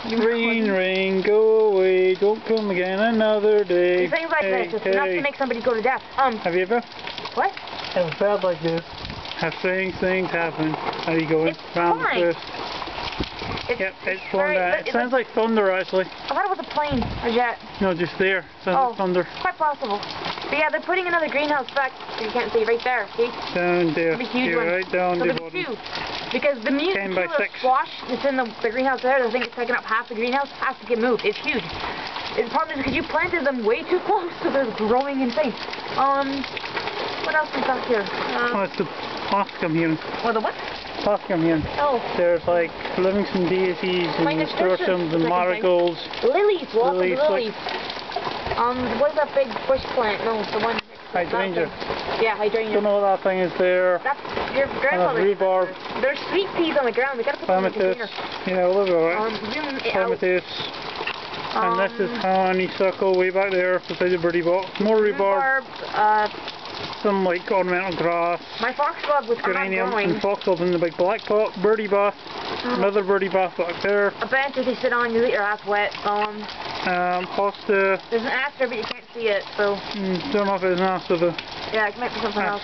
Rain, rain, go away, don't come again another day. Things like this, it's enough to make somebody go to death. Have you ever? What? Have a bad like this? Have strange things happen. How are you going? It's fine. Yep, it's slowing down. It sounds like thunder actually. I thought it was a plane, or jet. No, just there. Sounds like thunder. Quite possible. But yeah, they're putting another greenhouse back, so you can't see right there, see? Down there. It'll be huge one. Right down so the there'll be bottom. two. Because the killer squash that's in the greenhouse there, the thing that's taking up half the greenhouse, has to get moved. It's huge. The problem is because you planted them way too close, so they're growing insane. What else is back here? Oh, it's the Poscum here. Oh, the what? Poscum here. Oh. There's like Livingston daisies and nasturtiums and marigolds. Lilies, lots of lilies. What's that big bush plant? No, the one. Hydrangea. Yeah, hydrangea. Don't know what that thing is there. That's your grandfather's. Rhubarb. There's sweet peas on the ground. We gotta put them in the container. Yeah, we'll live alright. Clematis. And this is honeysuckle way back there beside the birdie box. More rhubarb. Some like ornamental grass. My foxglove was geraniums and foxgloves in the big black pot. Birdie bath. Another birdie bath back there. A bench that you sit on, you get your ass wet. Hosta. There's an aster, but you can't see it, so. Don't know if it's an aster though. Yeah, it might be something else.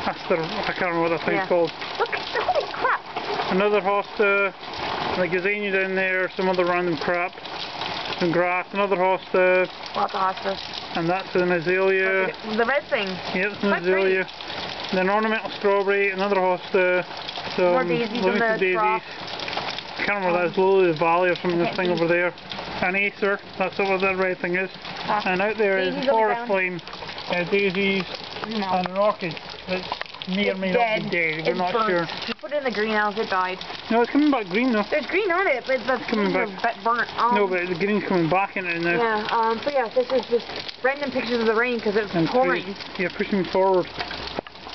Aster, I can't remember what that thing's called. Look, holy crap! Another hosta. The gazania down there, some other random crap. Some grass, another hosta. Lots of hostas. And that's an azalea. The red thing. Yep, it's an azalea. Then ornamental strawberry, another hosta. Some more daisies in the daisies. I can't remember that's Lily Valley or something, this thing over there. An acer, that's what that red thing is. And out there is forest flame. Daisies and an orchid. It's may or may not be dead, we're not sure. You put it in the greenhouse, it died. No, it's coming back green though. There's green on it, but it's coming back burnt. No, but the green's coming back in it now. Yeah, but yeah, this is just random pictures of the rain because it's pouring. Yeah, push me forward.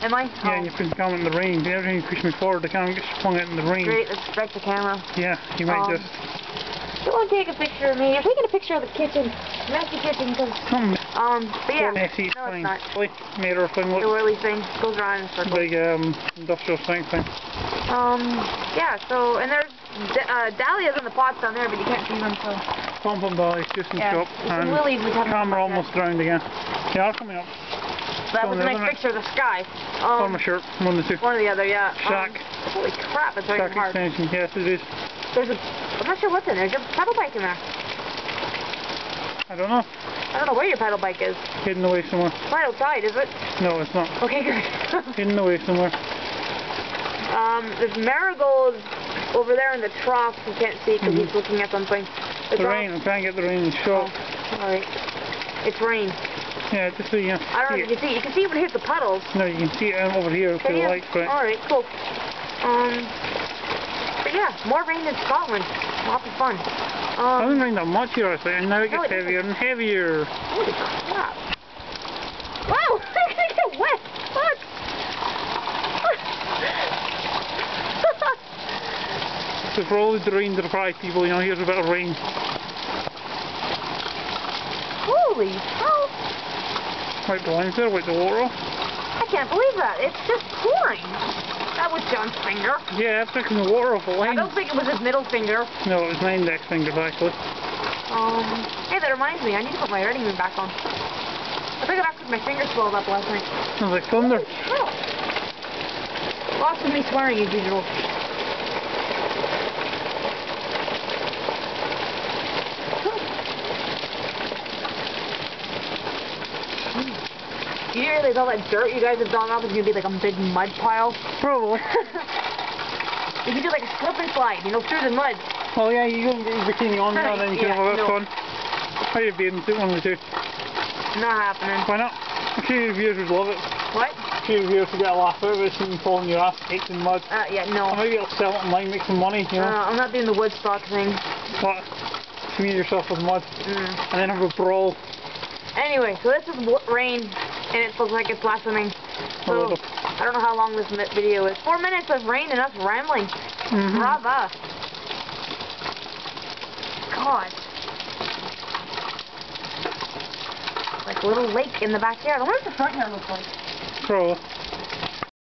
Am I? Yeah, and you put the camera in the rain. Every time you push me forward, the camera gets flung out in the rain. Great, let's strike the camera. Yeah, you might just... You want to take a picture of me? You're taking a picture of the kitchen. Messy kitchen, because... but yeah. Messy, no, it's not. Made her thing look... The whirly thing goes around in a circle. Big industrial strength thing. Yeah, so, and there's dahlias in the pots down there, but you can't see them, so... Pom-pom dahlias just in the shop. And lilies we haven't camera almost drowned again. Yeah, I'm coming up. That was a nice picture of the sky. On my shirt, one of the two. One or the other, yeah. Shack. Holy crap, it's raining hard. Shack extension, yes it is. I'm not sure what's in there. Is your pedal bike in there? I don't know. I don't know where your pedal bike is. Hidden away somewhere. It's right outside, is it? No, it's not. Okay, good. Hidden away somewhere. There's marigolds over there in the trough. You can't see because he's looking at something. The rain, I'm trying to get the rain in the shop. Alright. It's rain. Yeah, just so you can I don't know if you can see. You can see when it hits the puddles. No, you can see it over here through the lights, right? Alright, cool. But yeah, more rain in Scotland. Lots of fun. I didn't rain that much here actually, and now it gets heavier and heavier. Holy crap. Wow! I'm gonna get wet! Fuck! So for all the rain deprived people, you know, here's a bit of rain. Holy hell! Wipe the lines there, wipe the water off. I can't believe that. It's just pouring. That was John's finger. Yeah, I'm taking the water off the line. I don't think it was his middle finger. No, it was my index finger actually. Hey, that reminds me, I need to put my writing room back on. I think that's because my fingers swelled up last night. Sounds like thunder. Lots of me swearing as usual. Do you realize all that dirt you guys have gone off is going to be like a big mud pile? Probably. You can do like a slip and slide, you know, through the mud. Oh yeah, you can get your bikini on now and then you can have a bit of fun. How are you bathing suit, one of the two? Not happening. Why not? I'm sure your viewers would love it. What? I'm sure your viewers would get a laugh out of it, seeing you falling your ass caked in mud. Yeah, no. Or maybe you'll sell it online, make some money, you know? I'm not doing the Woodstock thing. What? Smear yourself with mud. And then have a brawl. Anyway, so this is rain, and it looks like it's blossoming. So, I don't know how long this video is. 4 minutes of rain and us rambling. Brava. God. Like a little lake in the backyard. I wonder what the front yard looks like. Probably.